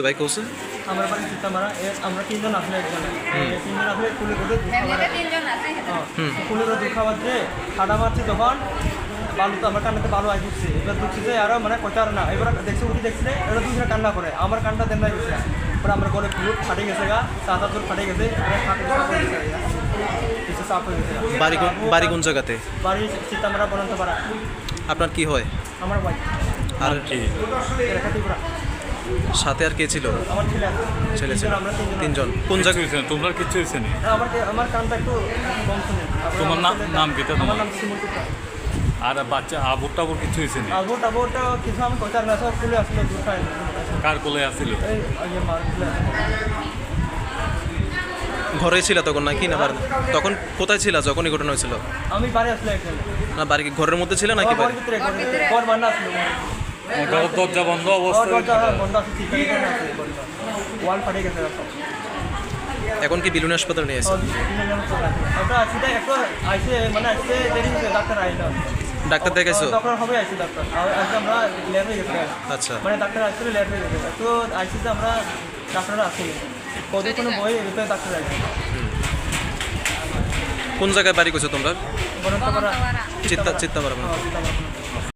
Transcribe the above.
ভাই কোসে আমার বাড়ি সীতামারা আমরা তিনজন আসলে এখানে তিনজন আসলে কুলে করে কুলে করে দুঃখা বাজছে খাদা মারছি তখন বালু তো আমার কান্নাতে বালু আই ঢুকছে এবার ঢুকছে যে আরো মানে কোচার না এবার দেখছে উঠি দেখছে এবার দুজনে কান্না করে আমার কান্না দেন না গেছে এবার আমরা গলে ফুট ফাটে গেছে গা চাচা তোর ফাটে গেছে কিছু সাফ হয়ে গেছে বাড়ি কোন জায়গাতে? বাড়ি সীতামারা বনন্তপাড়া। আপনার কি হয়? আমার ভাই। আর রেখাতিপুরা। সাথে আর কে ছিল? আমার ছেলে ছিল। আমরা তিনজন। কোন জায়গায়? তোমরা কিছু হয়েছে না? আমার কানটা একটু কম শুনে। তোমার নাম কি? আমার নাম শিমুল কুপ্রা। আর বাচ্চা আবুর টাবুর কিছু হয়েছে না? আবুটা কিছু আমি কোচার না সব খুলে আসলে দুটাই। কার কোলে আসছিল? এই মার খুলে ঘরে ছিল তখন নাকি না? তখন কোথায় ছিল যখন এই ঘটনা হয়েছিল? আমি বাড়ি আসলে এখানে। না বাড়ি ঘরের মধ্যে ছিল নাকি? ঘর বান্না আসলো। দরজা বন্ধ অবস্থা? বন্ধ আছে, ওয়াল ফাটে গেছে। এখন কি বিলুনি হাসপাতালে নিয়ে এসে? ওটা আসলে একটু আইসে মানে আসতে দেরি হয়েছে, ডাক্তার আইলো। ডাক্তার দেখাইছো? তখন হবে আইসি ডাক্তার আজকে আমরা লেট হয়ে গেছে। আচ্ছা মানে ডাক্তার আসলে লেট হয়ে গেছে তো আইসিতে আমরা ডাক্তাররা আসি কতক্ষণ বই ভিতরে ডাক্তার আসে। কোন জায়গায় বাড়ি করছো তোমরা? বনন্তপাড়া। চিত্তামারা।